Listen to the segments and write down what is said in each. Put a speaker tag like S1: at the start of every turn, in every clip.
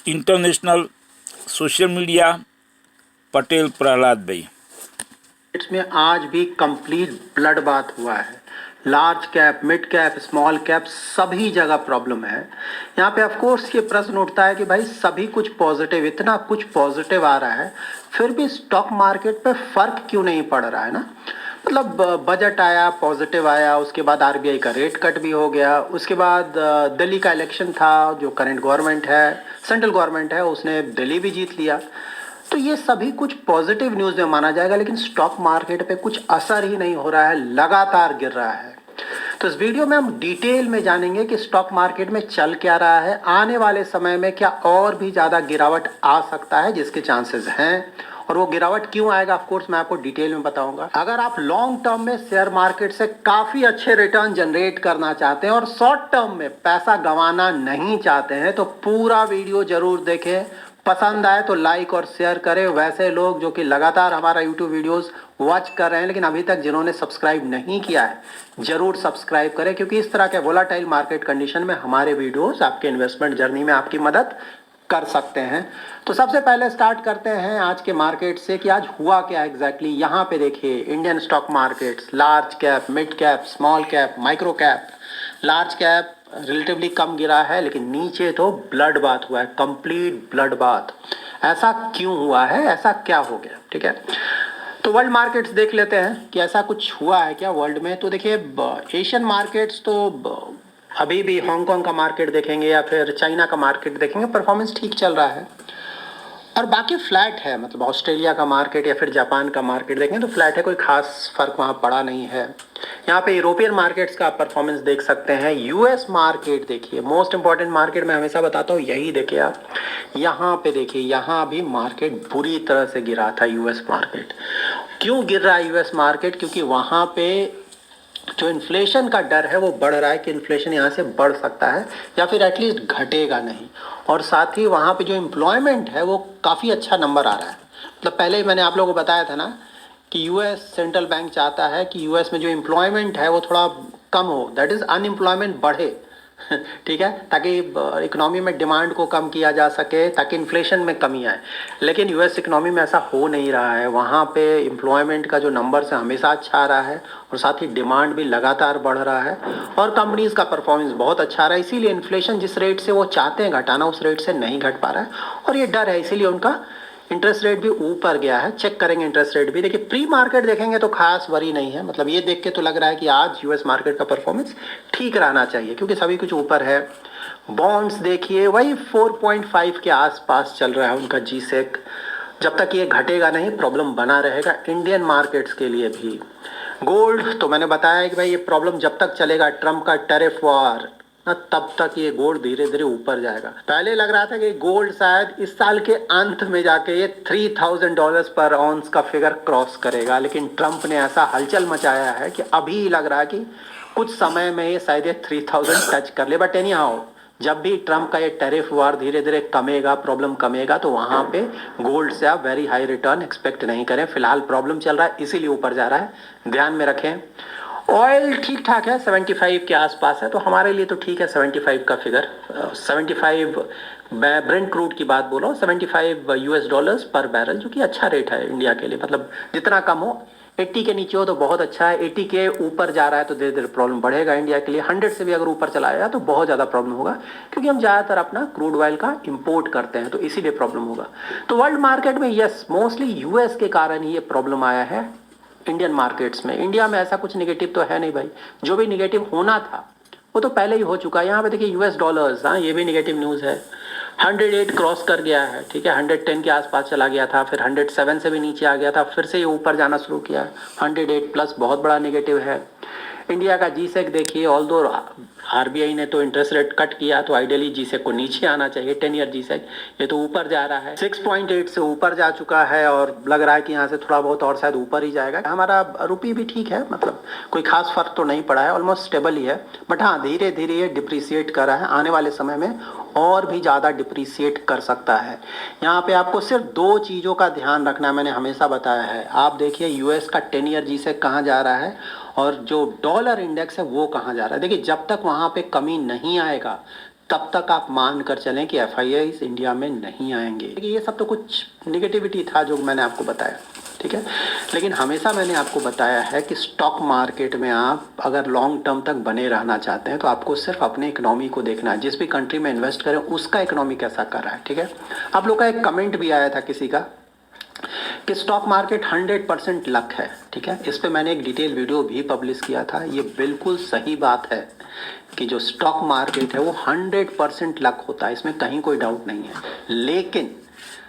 S1: International social media Patel Prahlad भाई।
S2: इसमें आज भी कंप्लीट ब्लड बात हुआ है। Large cap, mid cap, small cap सभी जगह प्रॉब्लम है। यहाँ पे ऑफ कोर्स ये प्रश्न उठता है कि भाई सभी कुछ पॉजिटिव, इतना कुछ पॉजिटिव आ रहा है, फिर भी स्टॉक मार्केट पे फर्क क्यों नहीं पड़ रहा है ना। मतलब बजट आया, पॉजिटिव आया, उसके बाद आरबीआई का रेट कट भी हो गया, उसके बाद दिल्ली का इलेक्शन था, जो करंट गवर्नमेंट है, सेंट्रल गवर्नमेंट है, उसने दिल्ली भी जीत लिया। तो ये सभी कुछ पॉजिटिव न्यूज़ में माना जाएगा, लेकिन स्टॉक मार्केट पे कुछ असर ही नहीं हो रहा है, लगातार गिर रहा है। तो इस वीडियो में हम डिटेल में जानेंगे कि स्टॉक मार्केट में चल क्या रहा है, आने वाले समय में क्या और भी ज़्यादा गिरावट आ सकता है, जिसके चांसेस हैं, और वो गिरावट क्यों आएगा ऑफ कोर्स मैं आपको डिटेल में बताऊंगा। अगर आप लॉन्ग टर्म में शेयर मार्केट से काफ़ी अच्छे रिटर्न जनरेट करना चाहते हैं और शॉर्ट टर्म में पैसा गंवाना नहीं चाहते हैं, तो पूरा वीडियो जरूर देखें। पसंद आए तो लाइक और शेयर करें। वैसे लोग जो कि लगातार हमारा यूट्यूब वीडियोस वॉच कर रहे हैं, लेकिन अभी तक जिन्होंने सब्सक्राइब नहीं किया है, जरूर सब्सक्राइब करें, क्योंकि इस तरह के वोलाटाइल मार्केट कंडीशन में हमारे वीडियोस आपके इन्वेस्टमेंट जर्नी में आपकी मदद कर सकते हैं। तो सबसे पहले स्टार्ट करते हैं आज के मार्केट से कि आज हुआ क्या एग्जैक्टली। यहाँ पे देखिए Indian stock markets, large cap, mid cap, small cap, micro cap. Large cap relatively कम गिरा है, लेकिन नीचे तो ब्लड बात हुआ है, कंप्लीट ब्लड बात। ऐसा क्यों हुआ है, ऐसा क्या हो गया, ठीक है। तो वर्ल्ड मार्केट्स देख लेते हैं कि ऐसा कुछ हुआ है क्या वर्ल्ड में। तो देखिए एशियन मार्केट्स तो अभी भी हांगकांग का मार्केट देखेंगे या फिर चाइना का मार्केट देखेंगे, परफॉर्मेंस ठीक चल रहा है, और बाकी फ्लैट है। मतलब ऑस्ट्रेलिया का मार्केट या फिर जापान का मार्केट देखें तो फ्लैट है, कोई खास फर्क वहाँ पड़ा नहीं है। यहाँ पे यूरोपियन मार्केट्स का परफॉर्मेंस देख सकते हैं। यूएस मार्केट देखिए, मोस्ट इंपॉर्टेंट मार्केट मैं हमेशा बताता हूँ, यही देखिए आप। यहाँ पे देखिए, यहाँ भी मार्केट बुरी तरह से गिरा था यूएस मार्केट। क्यों गिर रहा है यूएस मार्केट? क्योंकि वहाँ पे जो इन्फ्लेशन का डर है वो बढ़ रहा है कि इन्फ्लेशन यहाँ से बढ़ सकता है या फिर एटलीस्ट घटेगा नहीं। और साथ ही वहाँ पे जो एम्प्लॉयमेंट है वो काफ़ी अच्छा नंबर आ रहा है। मतलब पहले ही मैंने आप लोगों को बताया था ना कि यूएस सेंट्रल बैंक चाहता है कि यूएस में जो एम्प्लॉयमेंट है वो थोड़ा कम हो, दैट इज़ अनएम्प्लॉयमेंट बढ़े ठीक है, ताकि इकोनॉमी में डिमांड को कम किया जा सके, ताकि इन्फ्लेशन में कमी आए। लेकिन यूएस इकोनॉमी में ऐसा हो नहीं रहा है। वहाँ पे एम्प्लॉयमेंट का जो नंबर है हमेशा अच्छा आ रहा है, और साथ ही डिमांड भी लगातार बढ़ रहा है, और कंपनीज का परफॉर्मेंस बहुत अच्छा आ रहा है। इसीलिए इन्फ्लेशन जिस रेट से वो चाहते हैं घटाना, उस रेट से नहीं घट पा रहा है, और ये डर है, इसीलिए उनका इंटरेस्ट रेट भी ऊपर गया है। चेक करेंगे इंटरेस्ट रेट भी। देखिए प्री मार्केट देखेंगे तो खास वरी नहीं है। मतलब ये देख के तो लग रहा है कि आज यूएस मार्केट का परफॉर्मेंस ठीक रहना चाहिए, क्योंकि सभी कुछ ऊपर है। बॉन्ड्स देखिए वही 4.5 के आसपास चल रहा है उनका जीसेक। जब तक ये घटेगा नहीं, प्रॉब्लम बना रहेगा इंडियन मार्केट्स के लिए भी। गोल्ड तो मैंने बताया कि भाई ये प्रॉब्लम जब तक चलेगा, ट्रम्प का टैरिफ वॉर, तब तक ये गोल्ड धीरे धीरे ऊपर जाएगा। पहले लग रहा था कि गोल्ड शायद इस साल के अंत में जाके ये $3000 पर ऑन्स का फिगर क्रॉस करेगा, लेकिन ट्रम्प ने ऐसा हलचल मचाया है कि अभी लग रहा है कि कुछ समय में ये शायद ये 3000 टच कर ले। बट एनी हाउ, जब भी ट्रम्प का ये टैरिफ वार धीरे धीरे कमेगा, प्रॉब्लम कमेगा, तो वहाँ पे गोल्ड से आप वेरी हाई रिटर्न एक्सपेक्ट नहीं करें। फिलहाल प्रॉब्लम चल रहा है, इसीलिए ऊपर जा रहा है, ध्यान में रखें। ऑयल ठीक ठाक है, 75 के आसपास है, तो हमारे लिए तो ठीक है 75 का फिगर। 75 ब्रेंट क्रूड की बात बोलो, $75 पर बैरल, जो कि अच्छा रेट है इंडिया के लिए। मतलब जितना कम हो, 80 के नीचे हो तो बहुत अच्छा है, 80 के ऊपर जा रहा है तो धीरे धीरे प्रॉब्लम बढ़ेगा इंडिया के लिए। 100 से भी अगर ऊपर चला आया तो बहुत ज़्यादा प्रॉब्लम होगा, क्योंकि हम ज़्यादातर अपना क्रूड ऑयल का इंपोर्ट करते हैं, तो इसीलिए प्रॉब्लम होगा। तो वर्ल्ड मार्केट में यस, मोस्टली यूएस के कारण ही ये प्रॉब्लम आया है इंडियन मार्केट्स में। इंडिया में ऐसा कुछ निगेटिव तो है नहीं भाई, जो भी निगेटिव होना था वो तो पहले ही हो चुका है। यहाँ पे देखिए यूएस डॉलर्स, हाँ ये भी निगेटिव न्यूज़ है। 108 क्रॉस कर गया है, ठीक है, 110 के आसपास चला गया था, फिर 107 से भी नीचे आ गया था, फिर से ये ऊपर जाना शुरू किया। 108 प्लस बहुत बड़ा निगेटिव है। इंडिया का जीसेक देखिए, ऑल दो आरबीआई ने तो इंटरेस्ट रेट कट किया, तो आइडियली जीसेक को नीचे आना चाहिए। 10 ईयर जीसेक ये तो ऊपर जा रहा है, 6.8 से ऊपर जा चुका है, और लग रहा है कि यहाँ से थोड़ा बहुत और शायद ऊपर ही जाएगा। हमारा रुपये भी ठीक है, मतलब कोई खास फर्क तो नहीं पड़ा है, ऑलमोस्ट स्टेबल ही है। बट हाँ, धीरे धीरे ये डिप्रिसिएट कर रहा है, आने वाले समय में और भी ज़्यादा डिप्रिसिएट कर सकता है। यहाँ पे आपको सिर्फ दो चीज़ों का ध्यान रखना है, मैंने हमेशा बताया है। आप देखिए यूएस का 10 ईयर जीसेक कहाँ जा रहा है, और जो डॉलर इंडेक्स है वो कहाँ जा रहा है। देखिए जब तक वहाँ पे कमी नहीं आएगा, तब तक आप मान कर चलें कि FIIs इंडिया में नहीं आएंगे। ये सब तो कुछ निगेटिविटी था जो मैंने आपको बताया, ठीक है। लेकिन हमेशा मैंने आपको बताया है कि स्टॉक मार्केट में आप अगर लॉन्ग टर्म तक बने रहना चाहते हैं तो आपको सिर्फ अपने इकोनॉमी को देखना है। जिस भी कंट्री में इन्वेस्ट करें उसका इकोनॉमी कैसा कर रहा है, ठीक है। आप लोग का एक कमेंट भी आया था किसी का कि स्टॉक मार्केट 100% लक है, ठीक है। इस पे मैंने एक डिटेल वीडियो भी पब्लिश किया था। ये बिल्कुल सही बात है कि जो स्टॉक मार्केट है वो 100% लक होता है, इसमें कहीं कोई डाउट नहीं है। लेकिन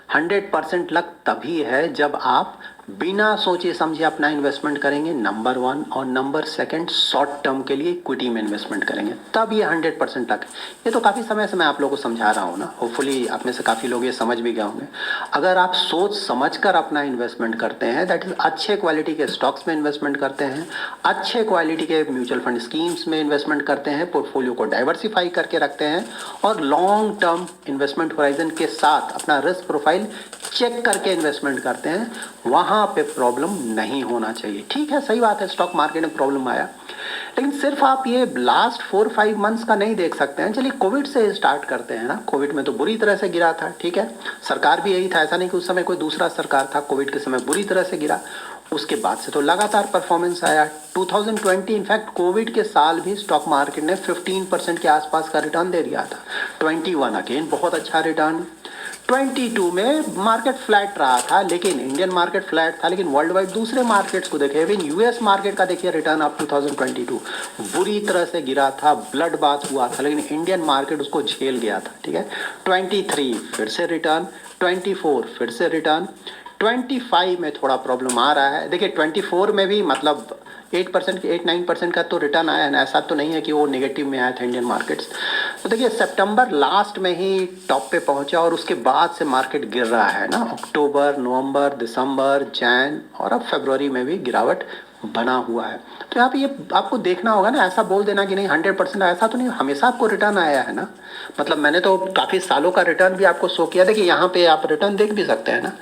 S2: 100% लक तभी है जब आप बिना सोचे समझे अपना इन्वेस्टमेंट करेंगे, नंबर 1, और नंबर 2 शॉर्ट टर्म के लिए इक्विटी में इन्वेस्टमेंट करेंगे, तब ये 100% लक है। ये तो काफ़ी समय से मैं आप लोगों को समझा रहा हूँ ना, होपफुली आप में से काफ़ी लोग ये समझ भी गए होंगे। अगर आप सोच समझ कर अपना इन्वेस्टमेंट करते हैं, दैट इज अच्छे क्वालिटी के स्टॉक्स में इन्वेस्टमेंट करते हैं, अच्छे क्वालिटी के म्यूचुअल फंड स्कीम्स में इन्वेस्टमेंट करते हैं, पोर्टफोलियो को डाइवर्सिफाई करके रखते हैं और लॉन्ग टर्म इन्वेस्टमेंट होराइजन के साथ अपना रिस्क प्रोफाइल चेक करके इन्वेस्टमेंट करते हैं, वहां पे प्रॉब्लम नहीं होना चाहिए। ठीक है, सही बात है, स्टॉक मार्केट में प्रॉब्लम आया, लेकिन सिर्फ आप ये लास्ट 4-5 मंथ्स का नहीं देख सकते हैं। चलिए कोविड से स्टार्ट करते हैं ना। कोविड में तो बुरी तरह से गिरा था, ठीक है। सरकार भी यही था, ऐसा नहीं कि उस समय कोई दूसरा सरकार था, कोविड के समय बुरी तरह से गिरा। उसके बाद से तो लगातार परफॉर्मेंस आया। 2020 इनफैक्ट कोविड के साल भी स्टॉक मार्केट ने 15% के आसपास का रिटर्न दे दिया था। 21 अगेन बहुत अच्छा रिटर्न। 22 में मार्केट फ्लैट रहा था, लेकिन इंडियन मार्केट फ्लैट था, लेकिन वर्ल्ड वाइड दूसरे मार्केट्स को देखें, इवन यूएस मार्केट का देखिए रिटर्न ऑफ 2022 बुरी तरह से गिरा था, ब्लड बाथ हुआ था, लेकिन इंडियन मार्केट उसको झेल गया था, ठीक है। 23 फिर से रिटर्न, 24 फिर से रिटर्न, 25 में थोड़ा प्रॉब्लम आ रहा है। देखिए 24 में भी मतलब 8% 8-9% का तो रिटर्न आया है ना, ऐसा तो नहीं है कि वो नेगेटिव में आया था इंडियन मार्केट्स। तो देखिए सितंबर लास्ट में ही टॉप पे पहुंचा और उसके बाद से मार्केट गिर रहा है ना। अक्टूबर, नवंबर, दिसंबर, जैन और अब फरवरी में भी गिरावट बना हुआ है। तो यहाँ पे ये आपको देखना होगा ना, ऐसा बोल देना कि नहीं 100% ऐसा तो नहीं, हमेशा आपको रिटर्न आया है ना। मतलब मैंने तो काफ़ी सालों का रिटर्न भी आपको शो किया। देखिए यहाँ पे आप रिटर्न देख भी सकते हैं ना,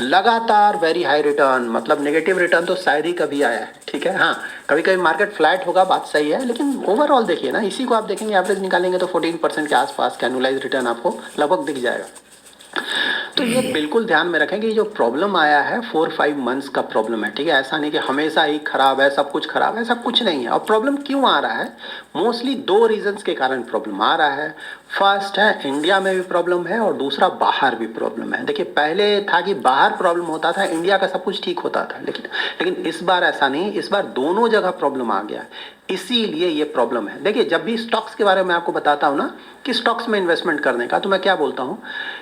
S2: लगातार वेरी हाई रिटर्न, मतलब नेगेटिव रिटर्न तो शायद ही कभी आया है, ठीक है। हाँ, कभी कभी मार्केट फ्लैट होगा, बात सही है, लेकिन ओवरऑल देखिए ना, इसी को आप देखेंगे एवरेज निकालेंगे तो 14% के आसपास का एनुअलाइज रिटर्न आपको लगभग दिख जाएगा। तो ये बिल्कुल ध्यान में रखें कि जो प्रॉब्लम आया है 4-5 मंथ्स का प्रॉब्लम है, ठीक है। ऐसा नहीं कि हमेशा ही खराब है, सब कुछ खराब है, ऐसा कुछ नहीं है। और प्रॉब्लम क्यों आ रहा है, मोस्टली 2 रीजंस के कारण प्रॉब्लम आ रहा है। फर्स्ट है इंडिया में भी प्रॉब्लम है और दूसरा बाहर भी प्रॉब्लम है। देखिए पहले था कि बाहर प्रॉब्लम होता था, इंडिया का सब कुछ ठीक होता था, लेकिन इस बार ऐसा नहीं, इस बार दोनों जगह प्रॉब्लम आ गया है, इसीलिए ये प्रॉब्लम है। देखिए जब भी स्टॉक्स के बारे में आपको बताता हूँ ना कि स्टॉक्स में इन्वेस्टमेंट करने का, तो मैं क्या बोलता हूँ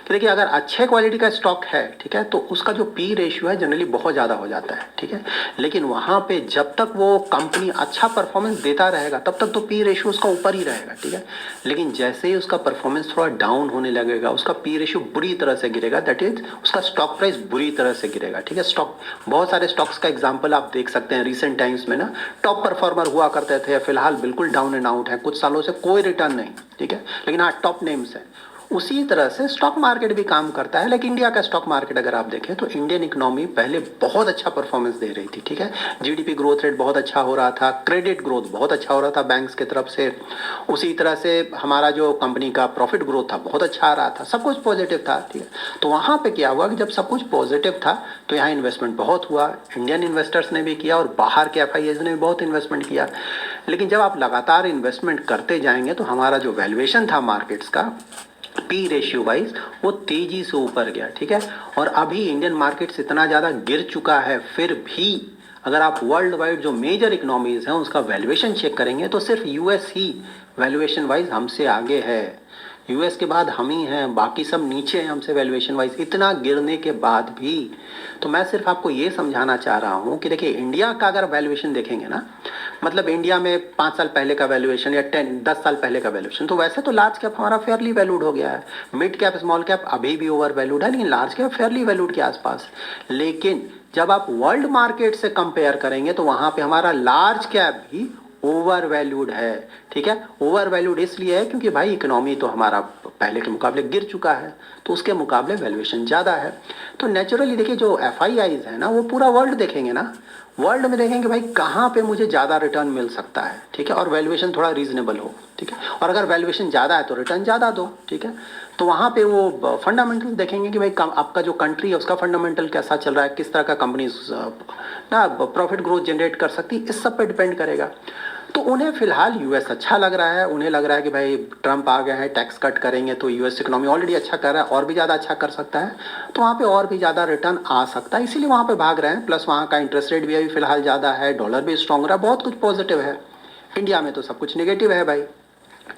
S2: कि देखिए अगर अच्छे क्वालिटी का स्टॉक है, ठीक है, तो उसका जो पी रेशियो है जनरली बहुत ज़्यादा हो जाता है, ठीक है। लेकिन वहाँ पे जब तक वो कंपनी अच्छा परफॉर्मेंस देता रहेगा तब तक तो पी रेशियो उसका ऊपर ही रहेगा, ठीक है। लेकिन जैसे ही उसका परफॉर्मेंस थोड़ा डाउन होने लगेगा, उसका पी रेशियो बुरी तरह से गिरेगा, दैट इज उसका स्टॉक प्राइस बुरी तरह से गिरेगा, ठीक है। स्टॉक, बहुत सारे स्टॉक्स का एग्जाम्पल आप देख सकते हैं रिसेंट टाइम्स में ना, टॉप परफॉर्मर हुआ करते थे, फिलहाल बिल्कुल डाउन एंड आउट है, कुछ सालों से कोई रिटर्न नहीं, ठीक है। लेकिन हाँ टॉप नेम्स है। उसी तरह से स्टॉक मार्केट भी काम करता है। लेकिन इंडिया का स्टॉक मार्केट अगर आप देखें तो इंडियन इकोनॉमी पहले बहुत अच्छा परफॉर्मेंस दे रही थी, ठीक है। जीडीपी ग्रोथ रेट बहुत अच्छा हो रहा था, क्रेडिट ग्रोथ बहुत अच्छा हो रहा था बैंक्स की तरफ से, उसी तरह से हमारा जो कंपनी का प्रॉफिट ग्रोथ था बहुत अच्छा आ रहा था, सब कुछ पॉजिटिव था, ठीक है। तो वहाँ पे क्या हुआ कि जब सब कुछ पॉजिटिव था तो यहाँ इन्वेस्टमेंट बहुत हुआ, इंडियन इन्वेस्टर्स ने भी किया और बाहर के FIIs ने भी बहुत इन्वेस्टमेंट किया। लेकिन जब आप लगातार इन्वेस्टमेंट करते जाएंगे तो हमारा जो वैल्यूएशन था मार्केट्स का पी रेशियो वाइज वो तेजी से ऊपर गया, ठीक है। और अभी इंडियन मार्केट्स इतना ज़्यादा गिर चुका है, फिर भी अगर आप वर्ल्ड वाइड जो मेजर इकोनॉमीज हैं उसका वैल्यूएशन चेक करेंगे तो सिर्फ यूएस ही वैल्यूएशन वाइज हमसे आगे है। यूएस के बाद हम ही हैं, बाकी सब नीचे हैं हमसे वैल्यूएशन वाइज। इतना गिरने के बाद भी तो मैं सिर्फ आपको ये समझाना चाह रहा हूँ कि देखिए इंडिया का अगर वैल्यूएशन देखेंगे ना, मतलब इंडिया में 5 साल पहले का वैल्यूएशन या 10 साल पहले का वैल्यूएशन, तो वैसे तो लार्ज कैप हमारा फेयरली वैल्यूड हो गया है, मिड कैप स्मॉल कैप अभी भी ओवर वैल्यूड है, लेकिन लार्ज कैप फेयरली वैल्यूड के आसपास। लेकिन जब आप वर्ल्ड मार्केट से कंपेयर करेंगे तो वहां पे हमारा लार्ज कैप भी ओवर वैल्यूड है, ठीक है। ओवर वैल्यूड इसलिए है क्योंकि भाई इकोनॉमी तो हमारा पहले के मुकाबले गिर चुका है, तो उसके मुकाबले वैल्यूएशन ज़्यादा है। तो नेचुरली देखिए जो FIIs है ना वो पूरा वर्ल्ड देखेंगे ना, वर्ल्ड में देखेंगे भाई कहाँ पे मुझे ज़्यादा रिटर्न मिल सकता है, ठीक है, और वैल्यूएशन थोड़ा रीजनेबल हो, ठीक है, और अगर वैल्यूएशन ज़्यादा है तो रिटर्न ज़्यादा दो, ठीक है। तो वहाँ पे वो फंडामेंटल देखेंगे कि भाई आपका जो कंट्री है उसका फंडामेंटल कैसा चल रहा है, किस तरह का कंपनी ना प्रॉफिट ग्रोथ जनरेट कर सकती है, इस सब पे डिपेंड करेगा। तो उन्हें फिलहाल यूएस अच्छा लग रहा है, उन्हें लग रहा है कि भाई ट्रम्प आ गए हैं, टैक्स कट करेंगे तो यूएस इकोनॉमी ऑलरेडी अच्छा कर रहा है और भी ज़्यादा अच्छा कर सकता है, तो वहाँ पे और भी ज़्यादा रिटर्न आ सकता है, इसीलिए वहाँ पे भाग रहे हैं। प्लस वहाँ का इंटरेस्ट रेट भी अभी फिलहाल ज़्यादा है, डॉलर भी स्ट्रॉन्ग रहा है, बहुत कुछ पॉजिटिव है। इंडिया में तो सब कुछ नेगेटिव है भाई,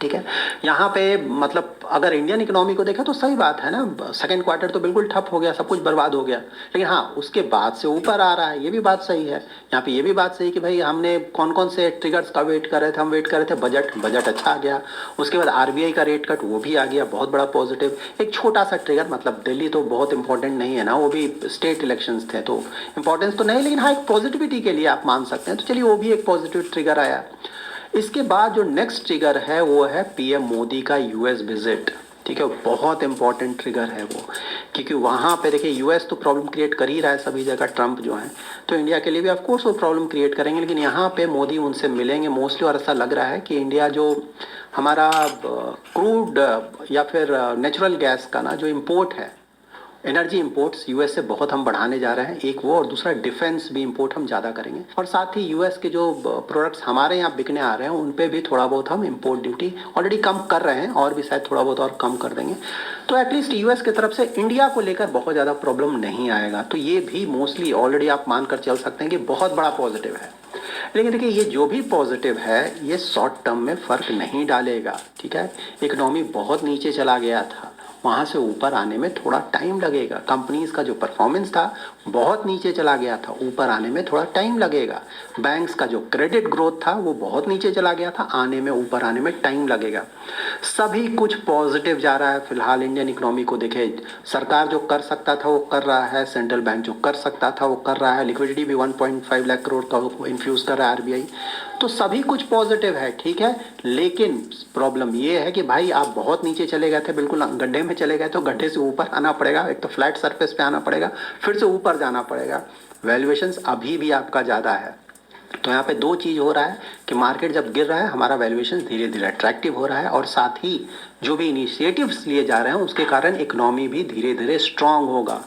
S2: ठीक है। यहाँ पे मतलब अगर इंडियन इकोनॉमी को देखें तो सही बात है ना, सेकंड क्वार्टर तो बिल्कुल ठप हो गया, सब कुछ बर्बाद हो गया, लेकिन हाँ उसके बाद से ऊपर आ रहा है, ये भी बात सही है। यहाँ पे ये भी बात सही कि भाई हमने कौन कौन से ट्रिगर्स का वेट कर रहे थे, हम वेट कर रहे थे बजट अच्छा आ गया, उसके बाद आरबीआई का रेट कट वो भी आ गया, बहुत बड़ा पॉजिटिव। एक छोटा सा ट्रिगर, मतलब दिल्ली तो बहुत इंपॉर्टेंट नहीं है ना, वो भी स्टेट इलेक्शंस थे तो इंपॉर्टेंस तो नहीं, लेकिन हाँ एक पॉजिटिविटी के लिए आप मान सकते हैं, तो चलिए वो भी एक पॉजिटिव ट्रिगर आया। इसके बाद जो नेक्स्ट ट्रिगर है वो है पीएम मोदी का यूएस विजिट, ठीक है, बहुत इंपॉर्टेंट ट्रिगर है वो, क्योंकि वहाँ पे देखिए यूएस तो प्रॉब्लम क्रिएट कर ही रहा है सभी जगह, ट्रम्प जो है, तो इंडिया के लिए भी ऑफ कोर्स वो प्रॉब्लम क्रिएट करेंगे, लेकिन यहाँ पे मोदी उनसे मिलेंगे मोस्टली, और ऐसा लग रहा है कि इंडिया जो हमारा क्रूड या फिर नेचुरल गैस का ना जो इम्पोर्ट है, एनर्जी इंपोर्ट्स यूएस से बहुत हम बढ़ाने जा रहे हैं, एक वो, और दूसरा डिफेंस भी इंपोर्ट हम ज़्यादा करेंगे, और साथ ही यूएस के जो प्रोडक्ट्स हमारे यहाँ बिकने आ रहे हैं उन पे भी थोड़ा बहुत हम इंपोर्ट ड्यूटी ऑलरेडी कम कर रहे हैं, और भी शायद थोड़ा बहुत और कम कर देंगे, तो एटलीस्ट यूएस की तरफ से इंडिया को लेकर बहुत ज़्यादा प्रॉब्लम नहीं आएगा। तो ये भी मोस्टली ऑलरेडी आप मानकर चल सकते हैं कि बहुत बड़ा पॉजिटिव है। लेकिन देखिए ये जो भी पॉजिटिव है ये शॉर्ट टर्म में फ़र्क नहीं डालेगा, ठीक है। इकोनॉमी बहुत नीचे चला गया था, वहाँ से ऊपर आने में थोड़ा टाइम लगेगा। कंपनीज का जो परफॉर्मेंस था बहुत नीचे चला गया था, ऊपर आने में थोड़ा टाइम लगेगा। बैंक्स का जो क्रेडिट ग्रोथ था वो बहुत नीचे चला गया था, आने में ऊपर आने में टाइम लगेगा। सभी कुछ पॉजिटिव जा रहा है फिलहाल इंडियन इकोनॉमी को देखे, सरकार जो कर सकता था वो कर रहा है, सेंट्रल बैंक जो कर सकता था वो कर रहा है, लिक्विडिटी भी 1.5 लाख करोड़ का इन्फ्यूज़ कर रहा है आरबीआई, तो सभी कुछ पॉजिटिव है, ठीक है। लेकिन प्रॉब्लम ये है कि भाई आप बहुत नीचे चले गए थे, बिल्कुल गड्ढे में चले गए, तो गड्ढे से ऊपर आना पड़ेगा, एक तो फ्लैट सरफेस पे आना पड़ेगा, फिर से ऊपर जाना पड़ेगा। वैल्यूएशंस अभी भी आपका ज़्यादा है, तो यहाँ पे दो चीज़ हो रहा है कि मार्केट जब गिर रहा है हमारा वैल्यूएशन धीरे धीरे अट्रैक्टिव हो रहा है, और साथ ही जो भी इनिशिएटिव्स लिए जा रहे हैं उसके कारण इकोनॉमी भी धीरे धीरे स्ट्रांग होगा।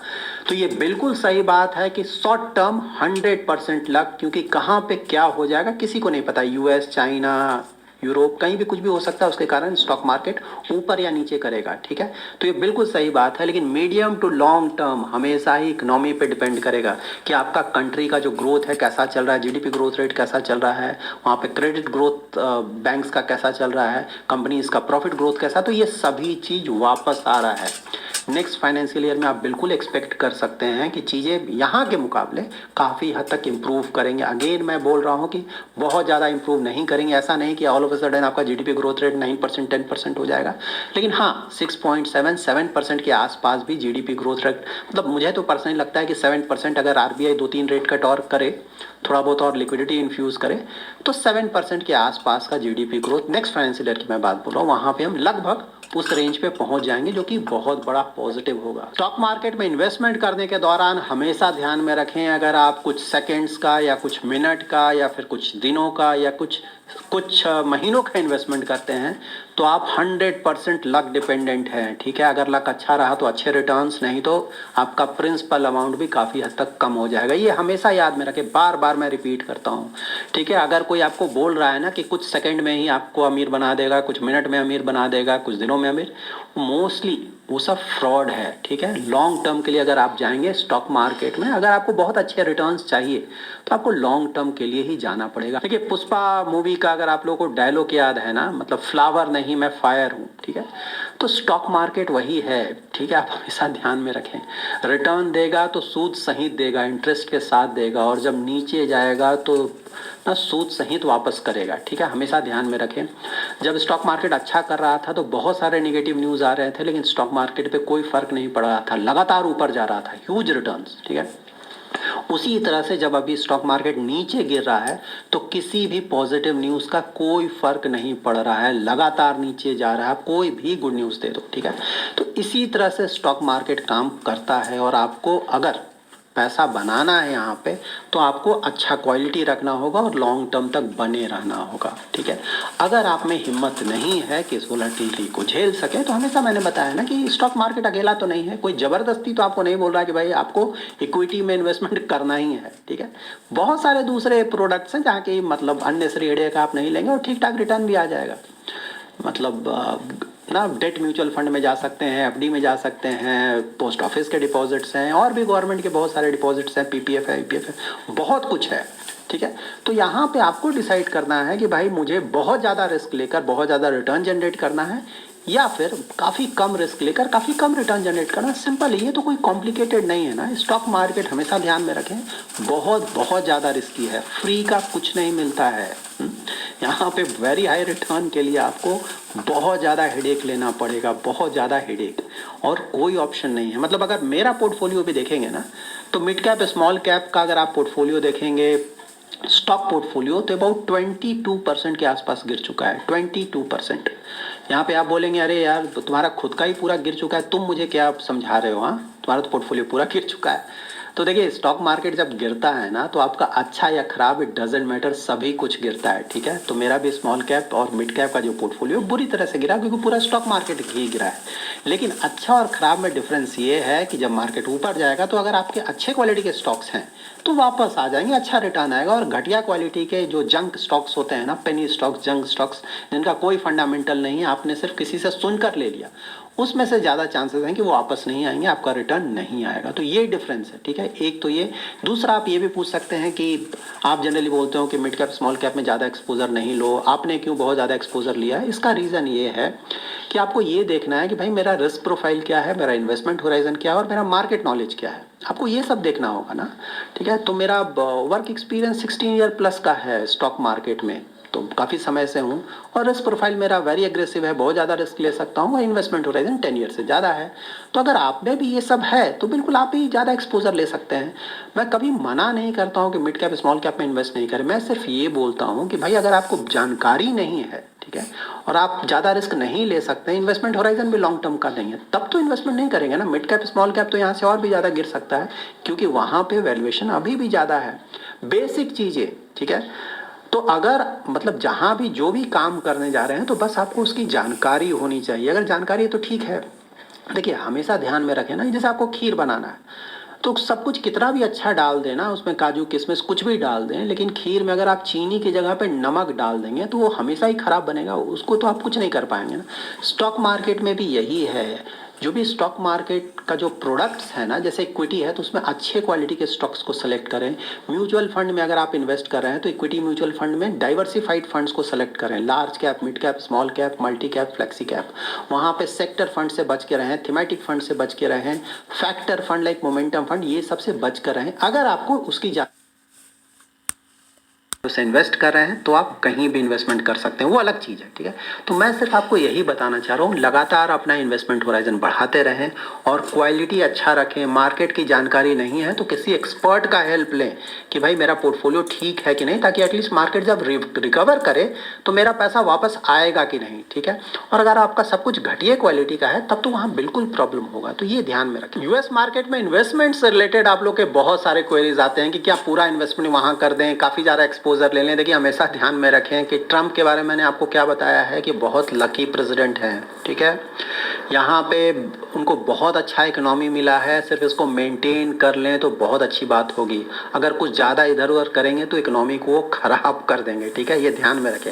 S2: तो ये बिल्कुल सही बात है कि शॉर्ट टर्म 100% लक, क्योंकि कहाँ पे क्या हो जाएगा किसी को नहीं पता, यूएस, चाइना, यूरोप, कहीं भी कुछ भी हो सकता है, उसके कारण स्टॉक मार्केट ऊपर या नीचे करेगा, ठीक है। तो ये बिल्कुल सही बात है, लेकिन मीडियम टू लॉन्ग टर्म हमेशा ही इकोनॉमी पे डिपेंड करेगा कि आपका कंट्री का जो ग्रोथ है कैसा चल रहा है, जीडीपी ग्रोथ रेट कैसा चल रहा है, वहाँ पे क्रेडिट ग्रोथ बैंक्स का कैसा चल रहा है, कंपनीज का प्रॉफिट ग्रोथ कैसा, तो ये सभी चीज़ वापस आ रहा है। नेक्स्ट फाइनेंशियल ईयर में आप बिल्कुल एक्सपेक्ट कर सकते हैं कि चीज़ें यहाँ के मुकाबले काफ़ी हद तक इम्प्रूव करेंगे। अगेन मैं बोल रहा हूँ कि बहुत ज़्यादा इम्प्रूव नहीं करेंगे, ऐसा नहीं कि ऑल ऑफ अ सडन आपका जीडीपी ग्रोथ रेट 9% 10% हो जाएगा, लेकिन हाँ 6.77% के आसपास भी जीडीपी ग्रोथ रेट, मतलब मुझे तो पर्सनली लगता है कि 7% अगर आरबीआई 2-3 रेट कट और करे, थोड़ा बहुत और लिक्विडिटी इन्फ्यूज़ करे, तो 7% के आसपास का GDP growth next financial year की मैं बात बोल रहा हूँ, वहाँ पे हम लगभग उस रेंज पे पहुंच जाएंगे, जो कि बहुत बड़ा पॉजिटिव होगा। स्टॉक मार्केट में इन्वेस्टमेंट करने के दौरान हमेशा ध्यान में रखें, अगर आप कुछ सेकंड्स का या कुछ मिनट का या फिर कुछ दिनों का या कुछ महीनों का इन्वेस्टमेंट करते हैं तो आप 100% लक डिपेंडेंट हैं, ठीक है। अगर लक अच्छा रहा तो अच्छे रिटर्न्स, नहीं तो आपका प्रिंसिपल अमाउंट भी काफ़ी हद तक कम हो जाएगा। ये हमेशा याद में रखें, बार बार मैं रिपीट करता हूँ, ठीक है। अगर कोई आपको बोल रहा है ना कि कुछ सेकंड में ही आपको अमीर बना देगा, कुछ मिनट में अमीर बना देगा, कुछ दिनों में अमीर, मोस्टली वो सब फ्रॉड है, ठीक है। लॉन्ग टर्म के लिए अगर आप जाएंगे स्टॉक मार्केट में, अगर आपको बहुत अच्छे रिटर्न्स चाहिए तो आपको लॉन्ग टर्म के लिए ही जाना पड़ेगा। देखिए पुष्पा मूवी का अगर आप लोगों को डायलॉग याद है ना, मतलब फ्लावर नहीं मैं फायर हूँ, ठीक है। तो स्टॉक मार्केट वही है, ठीक है। आप हमेशा ध्यान में रखें, रिटर्न देगा तो सूद सहित देगा, इंटरेस्ट के साथ देगा, और जब नीचे जाएगा तो ना सूद सहित वापस करेगा, ठीक है। हमेशा ध्यान में रखें, जब स्टॉक मार्केट अच्छा कर रहा था तो बहुत सारे नेगेटिव न्यूज़ आ रहे थे, लेकिन स्टॉक मार्केट पे कोई फर्क नहीं पड़ रहा था, लगातार ऊपर जा रहा था, ह्यूज रिटर्न्स, ठीक है। उसी तरह से जब अभी स्टॉक मार्केट नीचे गिर रहा है तो किसी भी पॉजिटिव न्यूज़ का कोई फर्क नहीं पड़ रहा है, लगातार नीचे जा रहा है, कोई भी गुड न्यूज़ दे दो, ठीक है। तो इसी तरह से स्टॉक मार्केट काम करता है, और आपको अगर पैसा बनाना है यहाँ पे, तो आपको अच्छा क्वालिटी रखना होगा और लॉन्ग टर्म तक बने रहना होगा, ठीक है। अगर आप में हिम्मत नहीं है कि इस वोलेटिलिटी को झेल सके, तो हमेशा मैंने बताया ना कि स्टॉक मार्केट अकेला तो नहीं है, कोई ज़बरदस्ती तो आपको नहीं बोल रहा कि भाई आपको इक्विटी में इन्वेस्टमेंट करना ही है, ठीक है। बहुत सारे दूसरे प्रोडक्ट्स हैं जहाँ की मतलब अननेसरी हेडेक आप नहीं लेंगे और ठीक ठाक रिटर्न भी आ जाएगा। मतलब ना डेट म्यूचुअल फंड में जा सकते हैं, एफडी में जा सकते हैं, पोस्ट ऑफिस के डिपॉजिट्स हैं और भी गवर्नमेंट के बहुत सारे डिपॉजिट्स हैं, पीपीएफ है, ईपीएफ है, बहुत कुछ है, ठीक है। तो यहाँ पे आपको डिसाइड करना है कि भाई मुझे बहुत ज़्यादा रिस्क लेकर बहुत ज़्यादा रिटर्न जनरेट करना है या फिर काफ़ी कम रिस्क लेकर काफ़ी कम रिटर्न जनरेट करना। सिंपल है, ये तो कोई कॉम्प्लिकेटेड नहीं है ना। स्टॉक मार्केट हमेशा ध्यान में रखें, बहुत बहुत ज़्यादा रिस्की है, फ्री का कुछ नहीं मिलता है। यहाँ पे वेरी हाई रिटर्न के लिए आपको बहुत ज़्यादा हेडेक लेना पड़ेगा, बहुत ज़्यादा हेडेक, और कोई ऑप्शन नहीं है। मतलब अगर मेरा पोर्टफोलियो भी देखेंगे ना, तो मिड कैप स्मॉल कैप का अगर आप पोर्टफोलियो देखेंगे, स्टॉक पोर्टफोलियो, तो अबाउट 22% के आसपास गिर चुका है, 22%। यहाँ पे आप बोलेंगे अरे यार तुम्हारा खुद का ही पूरा गिर चुका है, तुम मुझे क्या समझा रहे हो, हाँ तुम्हारा तो पोर्टफोलियो पूरा गिर चुका है। तो देखिए स्टॉक मार्केट जब गिरता है ना, तो आपका अच्छा या खराब इट डजेंट मैटर, सभी कुछ गिरता है, ठीक है। तो मेरा भी स्मॉल कैप और मिड कैप का जो पोर्टफोलियो बुरी तरह से गिरा, क्योंकि पूरा स्टॉक मार्केट ही गिरा है। लेकिन अच्छा और खराब में डिफरेंस ये है कि जब मार्केट ऊपर जाएगा तो अगर आपके अच्छे क्वालिटी के स्टॉक्स हैं तो वापस आ जाएंगे, अच्छा रिटर्न आएगा। और घटिया क्वालिटी के जो जंक स्टॉक्स होते हैं ना, पेनी स्टॉक्स, जंक स्टॉक्स, जिनका कोई फंडामेंटल नहीं है, आपने सिर्फ किसी से सुनकर ले लिया, उसमें से ज़्यादा चांसेस हैं कि वो वापस नहीं आएंगे, आपका रिटर्न नहीं आएगा। तो ये डिफरेंस है, ठीक है। एक तो ये, दूसरा आप ये भी पूछ सकते हैं कि आप जनरली बोलते हो कि मिड कैप स्मॉल कैप में ज़्यादा एक्सपोजर नहीं लो, आपने क्यों बहुत ज़्यादा एक्सपोजर लिया है। इसका रीज़न ये है कि आपको ये देखना है कि भाई मेरा रिस्क प्रोफाइल क्या है, मेरा इन्वेस्टमेंट होराइजन क्या है और मेरा मार्केट नॉलेज क्या है, आपको ये सब देखना होगा ना, ठीक है। तो मेरा वर्क एक्सपीरियंस 16 ईयर प्लस का है स्टॉक मार्केट में, तो काफ़ी समय से हूँ, और रिस्क प्रोफाइल मेरा वेरी एग्रेसिव है, बहुत ज़्यादा रिस्क ले सकता हूँ, और इन्वेस्टमेंट होराइजन 10 ईयर से ज़्यादा है। तो अगर आप में भी ये सब है तो बिल्कुल आप भी ज़्यादा एक्सपोजर ले सकते हैं। मैं कभी मना नहीं करता हूँ कि मिड कैप स्मॉल कैप में इन्वेस्ट नहीं करें, मैं सिर्फ ये बोलता हूँ कि भाई अगर आपको जानकारी नहीं है, ठीक है, और आप ज़्यादा रिस्क नहीं ले सकते, इन्वेस्टमेंट होराइजन भी लॉन्ग टर्म का नहीं है, तब तो इन्वेस्टमेंट नहीं करेंगे ना। मिड कैप स्मॉल कैप तो यहाँ से और भी ज़्यादा गिर सकता है, क्योंकि वहाँ पे वैल्यूएशन अभी भी ज़्यादा है, बेसिक चीज़ें, ठीक है। तो अगर मतलब जहाँ भी जो भी काम करने जा रहे हैं, तो बस आपको उसकी जानकारी होनी चाहिए। अगर जानकारी है तो ठीक है। देखिए हमेशा ध्यान में रखें ना, जैसे आपको खीर बनाना है, तो सब कुछ कितना भी अच्छा डाल देना, उसमें काजू किशमिश कुछ भी डाल दें, लेकिन खीर में अगर आप चीनी की जगह पे नमक डाल देंगे तो वो हमेशा ही खराब बनेगा, उसको तो आप कुछ नहीं कर पाएंगे ना। स्टॉक मार्केट में भी यही है। जो भी स्टॉक मार्केट का जो प्रोडक्ट्स है ना, जैसे इक्विटी है तो उसमें अच्छे क्वालिटी के स्टॉक्स को सेलेक्ट करें। म्यूचुअल फंड में अगर आप इन्वेस्ट कर रहे हैं तो इक्विटी म्यूचुअल फंड में डाइवर्सिफाइड फंड्स को सेलेक्ट करें, large cap, mid cap, small cap, multi cap, flexi cap. वहाँ पे सेक्टर फंड से बच के रहें, थीमेटिक फंड से बच के रहें, factor fund like momentum fund, ये सबसे बच कर रहें। अगर आपको उसकी उसे इन्वेस्ट कर रहे हैं तो आप कहीं भी इन्वेस्टमेंट कर सकते हैं, वो अलग चीज़ है, ठीक है। तो मैं सिर्फ आपको यही बताना चाह रहा हूँ, लगातार अपना इन्वेस्टमेंट होराइजन बढ़ाते रहें और क्वालिटी अच्छा रखें। मार्केट की जानकारी नहीं है तो किसी एक्सपर्ट का हेल्प लें कि भाई मेरा पोर्टफोलियो ठीक है कि नहीं, ताकि एटलीस्ट मार्केट जब रिकवर करे तो मेरा पैसा वापस आएगा कि नहीं, ठीक है। और अगर आपका सब कुछ घटिया क्वालिटी का है तब तो वहाँ बिल्कुल प्रॉब्लम होगा, तो ये ध्यान में रखें। यूएस मार्केट में इन्वेस्टमेंट से रिलेटेड आप लोग के बहुत सारे क्वेरीज आते हैं कि क्या पूरा इन्वेस्टमेंट वहाँ कर दें, काफ़ी ज़्यादा एक्सपोजर ले लें। देखिए हमेशा ध्यान में रखें कि ट्रम्प के बारे में मैंने आपको क्या बताया है कि बहुत लकी प्रेसिडेंट हैं, ठीक है। यहाँ पे उनको बहुत अच्छा इकोनॉमी मिला है, सिर्फ इसको मेंटेन कर लें तो बहुत अच्छी बात होगी। अगर कुछ ज़्यादा इधर उधर करेंगे तो इकोनॉमी को ख़राब कर देंगे, ठीक है, ये ध्यान में रखें।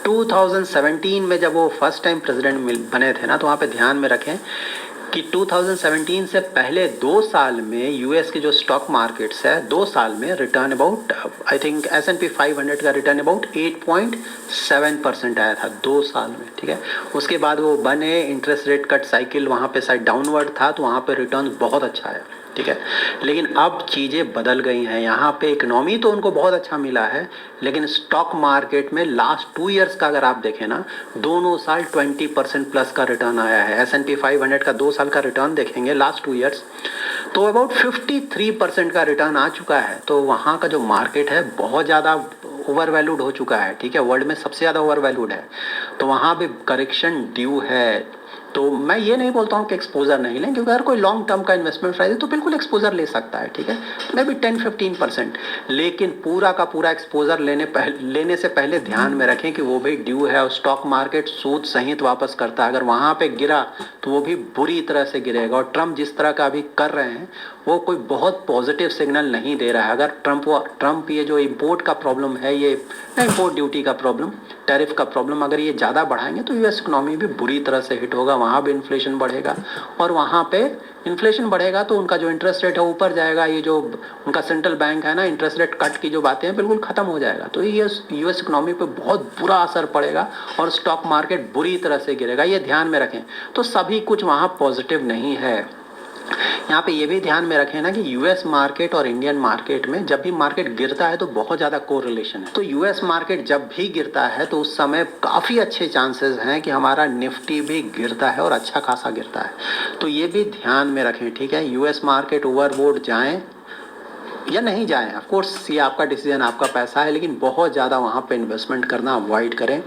S2: 2017 में जब वो फर्स्ट टाइम प्रेसिडेंट बने थे ना, तो वहाँ पे ध्यान में रखें कि 2017 से पहले 2 साल में यूएस के जो स्टॉक मार्केट्स है, 2 साल में return about, I think S&P 500 का रिटर्न अबाउट 8.7% आया था 2 साल में, ठीक है। उसके बाद वो बने, इंटरेस्ट रेट कट साइकिल वहाँ पे शायद डाउनवर्ड था, तो वहाँ पे रिटर्न बहुत अच्छा आया, ठीक है। लेकिन अब चीज़ें बदल गई हैं, यहाँ पे इकोनॉमी तो उनको बहुत अच्छा मिला है, लेकिन स्टॉक मार्केट में लास्ट 2 इयर्स का अगर आप देखें ना, दोनों साल 20% प्लस का रिटर्न आया है। S&P 500 का 2 साल का रिटर्न देखेंगे लास्ट 2 इयर्स तो अबाउट 53% का रिटर्न आ चुका है। तो वहाँ का जो मार्केट है बहुत ज़्यादा ओवर वैल्यूड हो चुका है, ठीक है, वर्ल्ड में सबसे ज़्यादा ओवर वैल्यूड है। तो वहाँ भी करेक्शन ड्यू है, तो मैं ये नहीं बोलता हूँ कि एक्सपोजर नहीं लें, क्योंकि अगर कोई लॉन्ग टर्म का इन्वेस्टमेंट है तो बिल्कुल एक्सपोजर ले सकता है, ठीक है, मे बी 10-15%, लेकिन पूरा का पूरा एक्सपोजर लेने से पहले ध्यान में रखें कि वो भी ड्यू है और स्टॉक मार्केट सूद सहित वापस करता है। अगर वहाँ पे गिरा तो वो भी बुरी तरह से गिरेगा, और ट्रम्प जिस तरह का अभी कर रहे हैं वो कोई बहुत पॉजिटिव सिग्नल नहीं दे रहा है। अगर ट्रम्प ये जो इम्पोर्ट का प्रॉब्लम है, ये इम्पोर्ट ड्यूटी का प्रॉब्लम, टैरिफ का प्रॉब्लम, अगर ये ज़्यादा बढ़ाएंगे तो यूएस इकोनॉमी भी बुरी तरह से हिट होगा, वहाँ भी इन्फ्लेशन बढ़ेगा, और वहाँ पे इन्फ्लेशन बढ़ेगा तो उनका जो इंटरेस्ट रेट है ऊपर जाएगा। ये जो उनका सेंट्रल बैंक है ना, इंटरेस्ट रेट कट की जो बातें हैं बिल्कुल ख़त्म हो जाएगा, तो ये यूएस इकोनॉमी पे बहुत बुरा असर पड़ेगा और स्टॉक मार्केट बुरी तरह से गिरेगा, ये ध्यान में रखें। तो सभी कुछ वहाँ पॉजिटिव नहीं है। यहाँ पे ये भी ध्यान में रखें ना कि यूएस मार्केट और इंडियन मार्केट में जब भी मार्केट गिरता है तो बहुत ज़्यादा कोरिलेशन है। तो यूएस मार्केट जब भी गिरता है तो उस समय काफ़ी अच्छे चांसेस हैं कि हमारा निफ्टी भी गिरता है और अच्छा खासा गिरता है, तो ये भी ध्यान में रखें, ठीक है। यूएस मार्केट ओवरबोर्ड जाएं या नहीं जाएं, ऑफ कोर्स ये आपका डिसीजन, आपका पैसा है, लेकिन बहुत ज़्यादा वहाँ पे इन्वेस्टमेंट करना अवॉइड करें।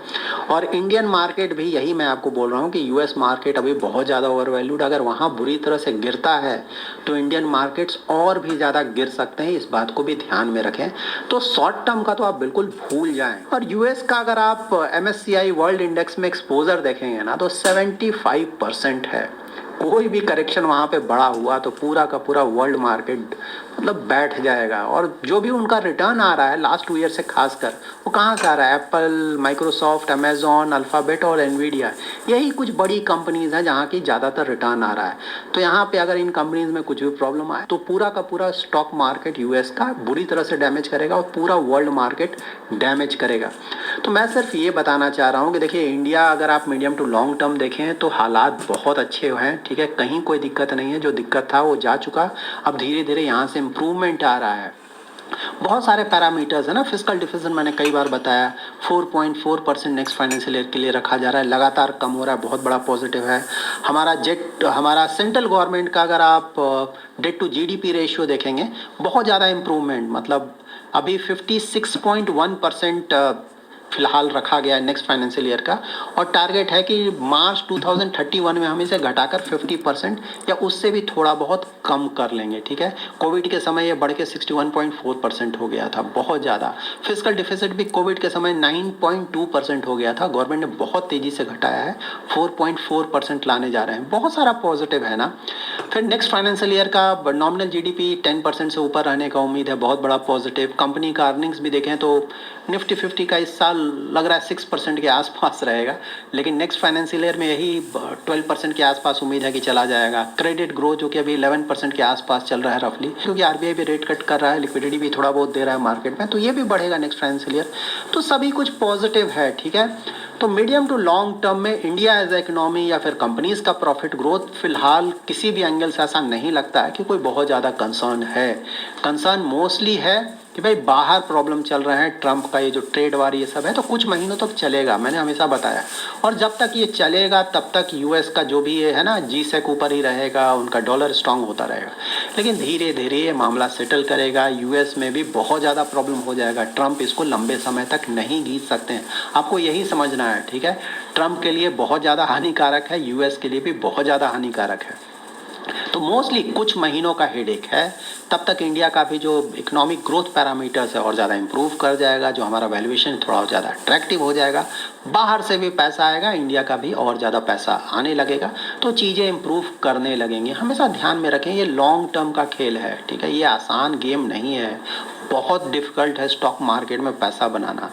S2: और इंडियन मार्केट भी यही मैं आपको बोल रहा हूँ कि यूएस मार्केट अभी बहुत ज़्यादा ओवर वैल्यूड, अगर वहाँ बुरी तरह से गिरता है तो इंडियन मार्केट्स और भी ज़्यादा गिर सकते हैं, इस बात को भी ध्यान में रखें। तो शॉर्ट टर्म का तो आप बिल्कुल भूल जाएं। और यूएस का अगर आप MSCI वर्ल्ड इंडेक्स में एक्सपोजर देखेंगे ना तो 75% है। कोई भी करेक्शन वहाँ पे बड़ा हुआ तो पूरा का पूरा वर्ल्ड मार्केट मतलब बैठ जाएगा। और जो भी उनका रिटर्न आ रहा है लास्ट 2 ईयर से खासकर, वो कहाँ से आ रहा है? एप्पल, माइक्रोसॉफ्ट, अमेजॉन, अल्फ़ाबेट और एनवीडिया, यही कुछ बड़ी कंपनीज हैं जहाँ की ज़्यादातर रिटर्न आ रहा है। तो यहाँ पे अगर इन कंपनीज में कुछ भी प्रॉब्लम आए तो पूरा का पूरा स्टॉक मार्केट यूएस का बुरी तरह से डैमेज करेगा और पूरा वर्ल्ड मार्केट डैमेज करेगा। तो मैं सिर्फ ये बताना चाह रहा हूँ कि देखिए, इंडिया अगर आप मीडियम टू लॉन्ग टर्म देखें तो हालात बहुत अच्छे हैं, ठीक है, कहीं कोई दिक्कत नहीं है। जो दिक्कत था वो जा चुका, अब धीरे धीरे यहाँ से इम्प्रूवमेंट आ रहा है। बहुत सारे पैरामीटर्स है ना, फिस्कल डिफिसिट मैंने कई बार बताया 4.4% नेक्स्ट फाइनेंशियल ईयर के लिए रखा जा रहा है, लगातार कम हो रहा है, बहुत बड़ा पॉजिटिव है। हमारा सेंट्रल गवर्नमेंट का अगर आप डेट टू जीडीपी रेशियो देखेंगे, बहुत ज़्यादा इम्प्रूवमेंट, मतलब अभी 56.1% फिलहाल रखा गया है नेक्स्ट फाइनेंशियल ईयर का, और टारगेट है कि मार्च 2031 में हम इसे घटाकर 50% या उससे भी थोड़ा बहुत कम कर लेंगे, ठीक है। कोविड के समय ये बढ़ के 61.4% हो गया था, बहुत ज़्यादा। फिस्कल डिफिसिट भी कोविड के समय 9.2% हो गया था, गवर्नमेंट ने बहुत तेज़ी से घटाया है, 4.4% लाने जा रहे हैं, बहुत सारा पॉजिटिव है ना। फिर नेक्स्ट फाइनेंशियल ईयर का नॉमिनल जीडीपी 10% से ऊपर रहने का उम्मीद है, बहुत बड़ा पॉजिटिव। कंपनी का अर्निंग्स भी देखें तो निफ्टी 50 का इस साल लग रहा है 6% के आसपास रहेगा, लेकिन नेक्स्ट फाइनेंशियल ईयर में यही 12% के आसपास उम्मीद है कि चला जाएगा। क्रेडिट ग्रोथ जो कि अभी 11% के आसपास चल रहा है रफली, क्योंकि आरबीआई भी रेट कट कर रहा है, लिक्विडिटी भी थोड़ा बहुत दे रहा है मार्केट में, तो ये भी बढ़ेगा नेक्स्ट फाइनेंशियल ईयर। तो सभी कुछ पॉजिटिव है, ठीक है। तो मीडियम टू लॉन्ग टर्म में इंडिया एज ए इकोनॉमी या फिर कंपनीज का प्रॉफिट ग्रोथ फिलहाल किसी भी एंगल से ऐसा नहीं लगता है कि कोई बहुत ज़्यादा कंसर्न है। कंसर्न मोस्टली है कि भाई बाहर प्रॉब्लम चल रहा है, ट्रम्प का ये जो ट्रेड वार ये सब है, तो कुछ महीनों तक चलेगा, मैंने हमेशा बताया। और जब तक ये चलेगा तब तक यूएस का जो भी ये है ना G-SEC ऊपर ही रहेगा, उनका डॉलर स्ट्रांग होता रहेगा। लेकिन धीरे धीरे ये मामला सेटल करेगा, यूएस में भी बहुत ज़्यादा प्रॉब्लम हो जाएगा, ट्रम्प इसको लंबे समय तक नहीं जीत सकते हैं, आपको यही समझना है, ठीक है। ट्रम्प के लिए बहुत ज़्यादा हानिकारक है, यूएस के लिए भी बहुत ज़्यादा हानिकारक है। तो मोस्टली कुछ महीनों का हेडेक है, तब तक इंडिया का भी जो इकोनॉमिक ग्रोथ पैरामीटर्स है और ज़्यादा इंप्रूव कर जाएगा, जो हमारा वैल्यूएशन थोड़ा ज़्यादा अट्रैक्टिव हो जाएगा, बाहर से भी पैसा आएगा, इंडिया का भी और ज़्यादा पैसा आने लगेगा, तो चीज़ें इंप्रूव करने लगेंगी। हमेशा ध्यान में रखें ये लॉन्ग टर्म का खेल है, ठीक है, ये आसान गेम नहीं है, बहुत डिफिकल्ट है स्टॉक मार्केट में पैसा बनाना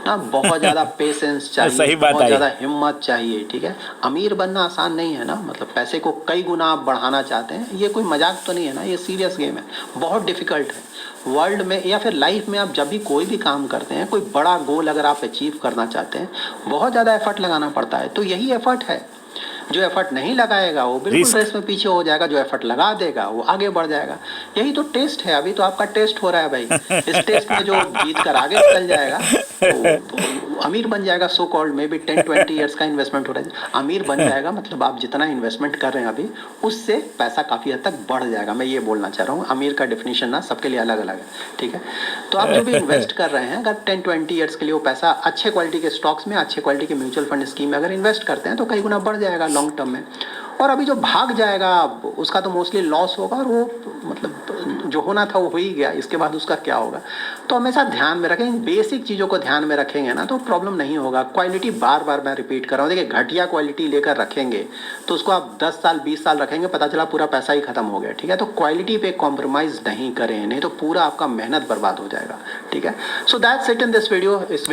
S2: ना, बहुत ज़्यादा पेशेंस चाहिए, बहुत ज़्यादा हिम्मत चाहिए, ठीक है। अमीर बनना आसान नहीं है ना, मतलब पैसे को कई गुना आप बढ़ाना चाहते हैं, ये कोई मजाक तो नहीं है ना, ये सीरियस गेम है, बहुत डिफिकल्ट है। वर्ल्ड में या फिर लाइफ में आप जब भी कोई भी काम करते हैं, कोई बड़ा गोल अगर आप अचीव करना चाहते हैं, बहुत ज़्यादा एफर्ट लगाना पड़ता है। तो यही एफर्ट है, जो एफर्ट नहीं लगाएगा वो बिल्कुल रेस में पीछे हो जाएगा, जो एफर्ट लगा देगा वो आगे बढ़ जाएगा। यही तो टेस्ट है, अभी तो आपका टेस्ट हो रहा है भाई, इस टेस्ट में जो जीत कर आगे निकल जाएगा तो अमीर बन जाएगा, so called may be 10-20 years का इन्वेस्टमेंट हो रहा है, अमीर बन जाएगा मतलब आप जितना इन्वेस्टमेंट कर रहे हैं अभी उससे पैसा काफ़ी हद तक बढ़ जाएगा। मैं ये बोलना चाह रहा हूँ, अमीर का डेफिनेशन ना सबके लिए अलग अलग है, ठीक है। तो आप जो भी इन्वेस्ट कर रहे हैं, अगर 10-20 ईयर्स के लिए वो पैसा अच्छे क्वालिटी के स्टॉक्स में, अच्छे क्वालिटी के म्यूचुअल फंड स्कीम में अगर इन्वेस्ट करते हैं तो कई गुना बढ़ जाएगा लॉन्ग टर्म में। और अभी जो भाग जाएगा उसका तो मोस्टली लॉस होगा, और वो मतलब जो होना था वो हो ही गया, इसके बाद उसका क्या होगा। तो हमेशा ध्यान में रखें, बेसिक चीज़ों को ध्यान में रखेंगे ना तो प्रॉब्लम नहीं होगा। क्वालिटी बार बार मैं रिपीट कर रहा हूँ, देखिए घटिया क्वालिटी लेकर रखेंगे तो उसको आप 10 साल 20 साल रखेंगे, पता चला पूरा पैसा ही खत्म हो गया, ठीक है। तो क्वालिटी पे कॉम्प्रोमाइज़ नहीं करें, नहीं तो पूरा आपका मेहनत बर्बाद हो जाएगा, ठीक है। So that's it in this video. इस